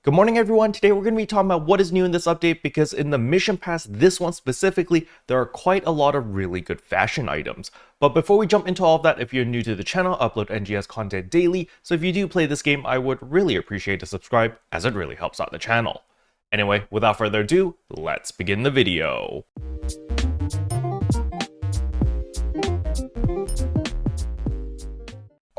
Good morning everyone, today we're going to be talking about what is new in this update because in the mission pass, this one specifically, there are quite a lot of really good fashion items. But before we jump into all of that, if you're new to the channel, I upload NGS content daily, so if you do play this game, I would really appreciate to subscribe as it really helps out the channel. Anyway, without further ado, let's begin the video.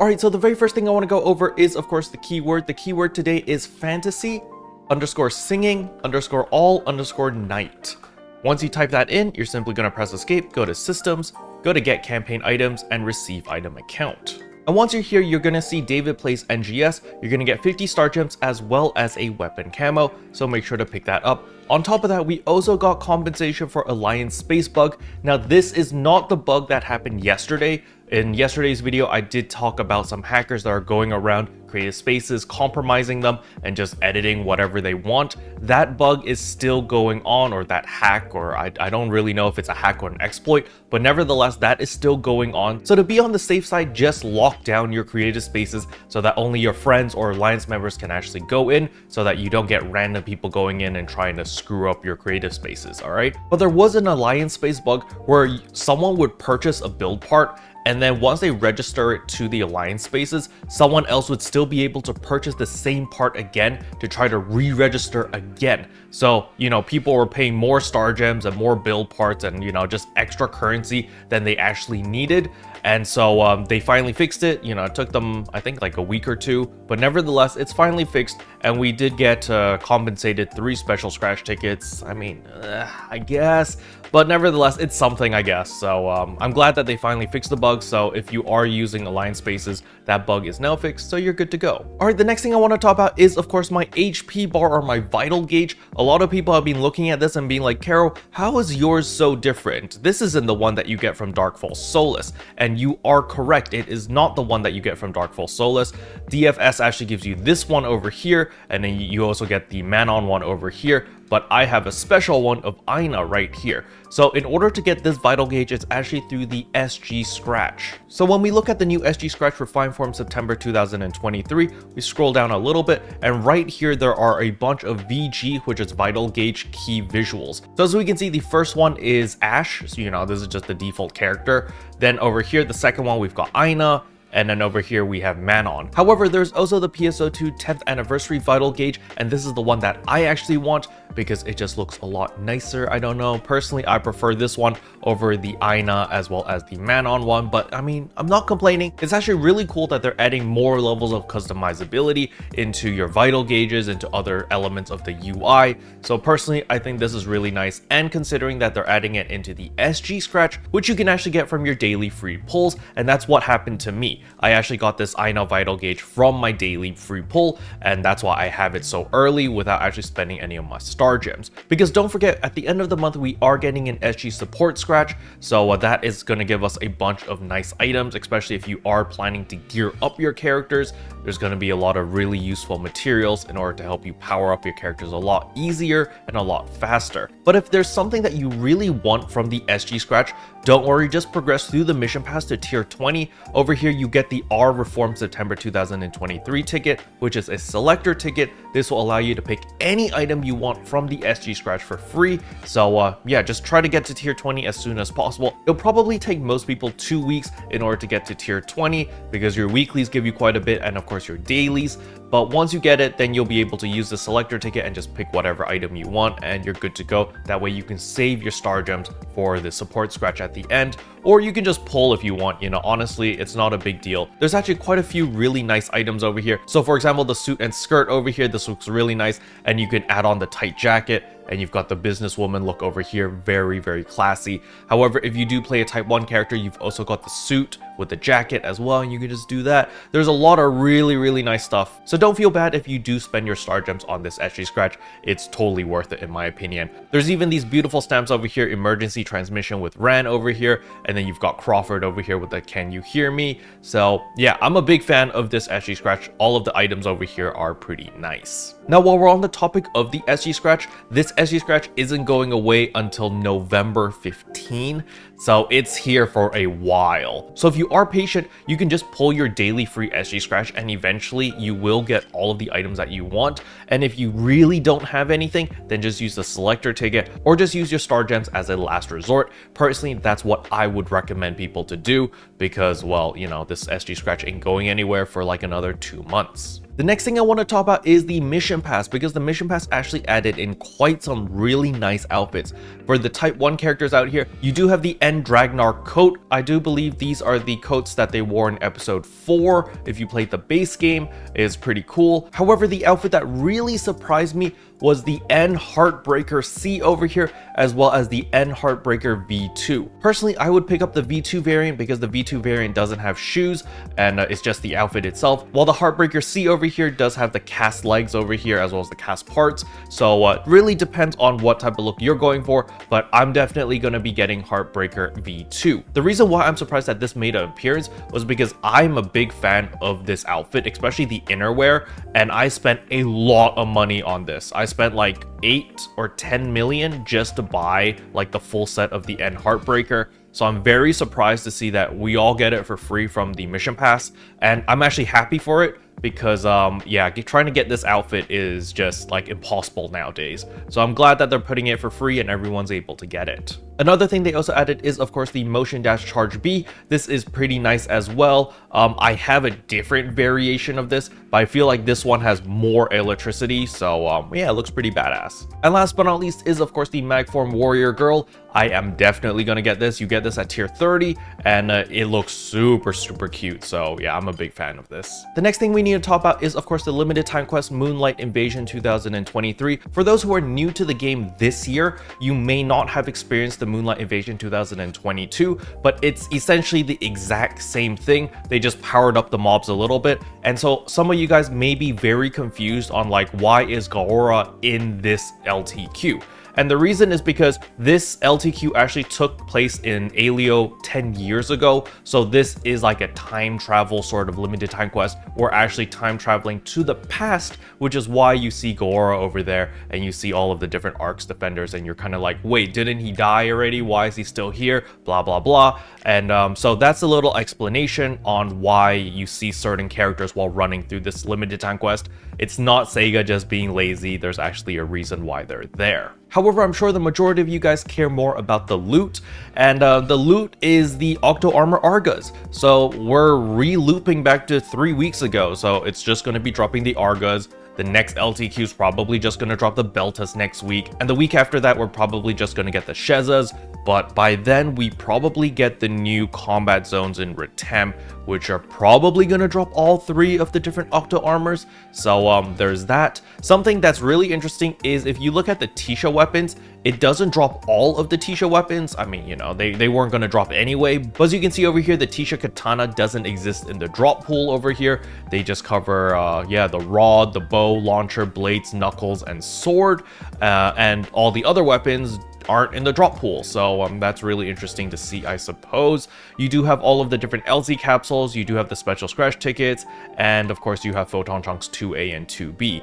Alright, so the very first thing I want to go over is, of course, the keyword. The keyword today is Phantasy _singing_all_night. Once you type that in, you're simply going to press escape, go to systems, go to get campaign items, and receive item account. And once you're here, you're going to see David plays NGS. You're going to get 50 star gems as well as a weapon camo, so make sure to pick that up. On top of that, we also got compensation for Alliance space bug. Now, this is not the bug that happened yesterday. In yesterday's video, I did talk about some hackers that are going around creative spaces, compromising them, and just editing whatever they want. That bug is still going on, or that hack, or I don't really know if it's a hack or an exploit, but nevertheless, that is still going on. So to be on the safe side, just lock down your creative spaces so that only your friends or Alliance members can actually go in, so that you don't get random people going in and trying to screw up your creative spaces, alright? But there was an Alliance space bug where someone would purchase a build part, and then once they register it to the Alliance spaces, someone else would still be able to purchase the same part again to try to re-register again. So, people were paying more star gems and more build parts and, just extra currency than they actually needed. And so they finally fixed it. It took them, I think, like a week or two, but nevertheless, it's finally fixed. And we did get compensated 3 special scratch tickets. I mean, I guess, but nevertheless, it's something, I guess. So I'm glad that they finally fixed the bug. So if you are using Alliance spaces, that bug is now fixed, so you're good to go. All right, the next thing I want to talk about is, of course, my HP bar or my vital gauge. A lot of people have been looking at this and being like, Caro, how is yours so different? This isn't the one that you get from Darkfall Solace. And you are correct, it is not the one that you get from Darkfall Solace. DFS actually gives you this one over here, and then you also get the Manon one over here. But I have a special one of Aina right here. So in order to get this vital gauge, it's actually through the SG Scratch. So when we look at the new SG Scratch Refined Form September 2023, we scroll down a little bit, and right here there are a bunch of VG, which is vital gauge key visuals. So as we can see, the first one is Ash, so this is just the default character. Then over here, the second one, we've got Aina. And then over here we have Manon. However, there's also the PSO2 10th anniversary vital gauge, and this is the one that I actually want because it just looks a lot nicer. I don't know, personally I prefer this one over the Aina as well as the Manon one, but I mean, I'm not complaining. It's actually really cool that they're adding more levels of customizability into your vital gauges, into other elements of the UI. So personally, I think this is really nice, and considering that they're adding it into the SG Scratch, which you can actually get from your daily free pulls, and that's what happened to me. I actually got this Aina vital gauge from my daily free pull, and that's why I have it so early without actually spending any of my star gems. Because don't forget, at the end of the month, we are getting an SG support scratch, so that is going to give us a bunch of nice items, especially if you are planning to gear up your characters. There's going to be a lot of really useful materials in order to help you power up your characters a lot easier and a lot faster. But if there's something that you really want from the SG Scratch, don't worry, just progress through the mission pass to tier 20. Over here, you get the R Reform September 2023 ticket, which is a selector ticket. This will allow you to pick any item you want from the SG Scratch for free. So yeah, just try to get to tier 20 as soon as possible. It'll probably take most people 2 weeks in order to get to tier 20 because your weeklies give you quite a bit, and of course your dailies. But once you get it, then you'll be able to use the selector ticket and just pick whatever item you want, and you're good to go. That way you can save your star gems for the support scratch at the end, or you can just pull if you want. Honestly, it's not a big deal. There's actually quite a few really nice items over here. So for example, the suit and skirt over here, this looks really nice, and you can add on the tight jacket, and you've got the businesswoman look over here, very, very classy. However, if you do play a type 1 character, you've also got the suit with the jacket as well, and you can just do that. There's a lot of really, really nice stuff. So don't feel bad if you do spend your star gems on this SG Scratch. It's totally worth it in my opinion. There's even these beautiful stamps over here, emergency transmission with Ran over here, and then you've got Crawford over here with the Can You Hear Me? So yeah, I'm a big fan of this SG Scratch. All of the items over here are pretty nice. Now, while we're on the topic of the SG Scratch, this SG Scratch isn't going away until November 15, so it's here for a while. So if you are patient, you can just pull your daily free SG Scratch and eventually you will get all of the items that you want. And if you really don't have anything, then just use the selector ticket or just use your star gems as a last resort. Personally, that's what I would recommend people to do because, well, you know, this SG Scratch ain't going anywhere for like another 2 months. The next thing I want to talk about is the Mission Pass, because the Mission Pass actually added in quite some really nice outfits. For the Type 1 characters out here, you do have the End Dragnar coat. I do believe these are the coats that they wore in episode 4. If you played the base game, it's pretty cool. However, the outfit that really surprised me was the N Heartbreaker C over here, as well as the N Heartbreaker V2. Personally, I would pick up the V2 variant because the V2 variant doesn't have shoes and it's just the outfit itself, while the Heartbreaker C over here does have the cast legs over here as well as the cast parts. So it really depends on what type of look you're going for, but I'm definitely going to be getting Heartbreaker V2. The reason why I'm surprised that this made an appearance was because I'm a big fan of this outfit, especially the innerwear, and I spent a lot of money on this. I spent like 8 or 10 million just to buy like the full set of the End Heartbreaker. So I'm very surprised to see that we all get it for free from the Mission Pass, and I'm actually happy for it because yeah, trying to get this outfit is just like impossible nowadays. So I'm glad that they're putting it for free and everyone's able to get it. Another thing they also added is, of course, the Motion Dash Charge B. This is pretty nice as well. I have a different variation of this, but I feel like this one has more electricity, so yeah, it looks pretty badass. And last but not least is, of course, the Magform Warrior Girl. I am definitely gonna get this. You get this at tier 30, and it looks super cute. So yeah, I'm a big fan of this. The next thing we need to talk about is, of course, the limited time quest Moonlight Invasion 2023. For those who are new to the game this year, you may not have experienced the Moonlight Invasion 2022, but it's essentially the exact same thing. They just powered up the mobs a little bit, and so some of you guys may be very confused on like, why is Gaora in this LTQ? And the reason is because this LTQ actually took place in Alio 10 years ago. So this is like a time travel sort of limited time quest. We're actually time traveling to the past, which is why you see Gaora over there and you see all of the different Arcs defenders and you're kind of like, wait, didn't he die already? Why is he still here? Blah, blah, blah. And so that's a little explanation on why you see certain characters while running through this limited time quest. It's not Sega just being lazy. There's actually a reason why they're there. However, I'm sure the majority of you guys care more about the loot, and the loot is the Octo Armor Argas. So we're re-looping back to 3 weeks ago, so it's just going to be dropping the Argas. The next LTQ is probably just going to drop the Beltas next week, and the week after that we're probably just going to get the Shezas, but by then we probably get the new combat zones in Retem, which are probably going to drop all 3 of the different Octo Armors. So there's that. Something that's really interesting is if you look at the Tisha weapons, it doesn't drop all of the Tisha weapons. I mean, you know, they weren't going to drop anyway, but as you can see over here, the Tisha Katana doesn't exist in the drop pool over here. They just cover, yeah, the rod, the bow, launcher, blades, knuckles, and sword, and all the other weapons aren't in the drop pool. So that's really interesting to see, I suppose. You do have all of the different LZ capsules, you do have the special scratch tickets, and of course you have Photon Chunks 2A and 2B.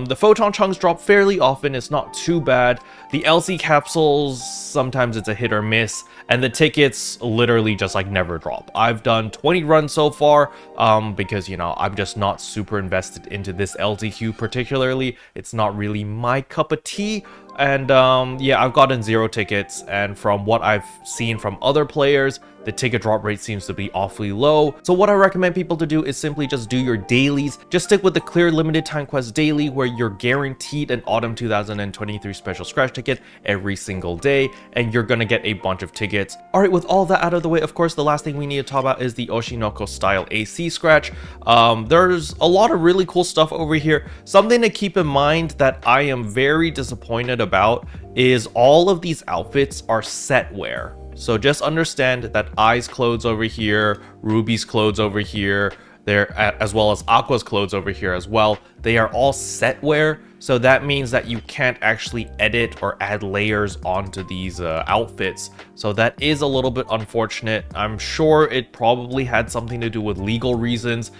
The Photon Chunks drop fairly often, it's not too bad. The LZ capsules, sometimes it's a hit or miss, and the tickets literally just like never drop. I've done 20 runs so far because, you know, I'm just not super invested into this LTQ particularly. It's not really my cup of tea. And yeah, I've gotten 0 tickets, and from what I've seen from other players, the ticket drop rate seems to be awfully low. So what I recommend people to do is simply just do your dailies. Just stick with the clear limited time quest daily where you're guaranteed an Autumn 2023 special scratch ticket every single day, and you're gonna get a bunch of tickets. All right, with all that out of the way, of course, the last thing we need to talk about is the Oshinoko style AC scratch. There's a lot of really cool stuff over here. Something to keep in mind that I am very disappointed about is all of these outfits are set wear. So just understand that Ai's clothes over here, Ruby's clothes over here, there, as well as Aqua's clothes over here as well. they are all setwear, so that means that you can't actually edit or add layers onto these outfits. So that is a little bit unfortunate. I'm sure it probably had something to do with legal reasons.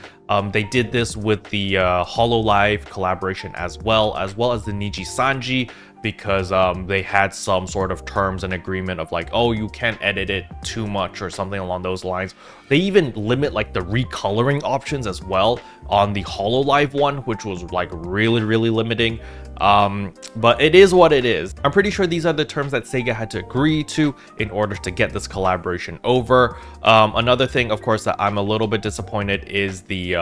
They did this with the HoloLive collaboration as well as the Niji Sanji, because they had some sort of terms and agreement of like, oh, you can't edit it too much or something along those lines. They even limit like the recoloring options as well on the HoloLive one, which was like really limiting. But it is what it is. I'm pretty sure these are the terms that Sega had to agree to in order to get this collaboration over. Another thing, of course, that I'm a little bit disappointed is the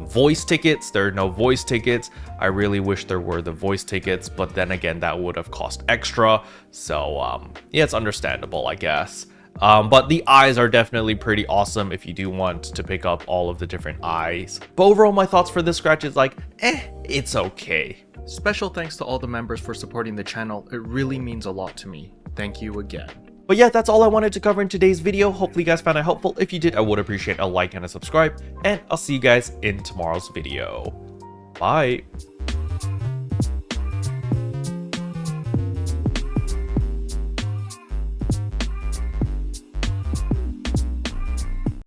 voice tickets. There are no voice tickets. I really wish there were the voice tickets, but then again, that would have cost extra. So yeah, it's understandable, I guess. But the eyes are definitely pretty awesome if you do want to pick up all of the different eyes. But overall, my thoughts for this scratch is like, it's okay. Special thanks to all the members for supporting the channel. It really means a lot to me. Thank you again. But yeah, that's all I wanted to cover in today's video. Hopefully you guys found it helpful. If you did, I would appreciate a like and a subscribe. And I'll see you guys in tomorrow's video. Bye.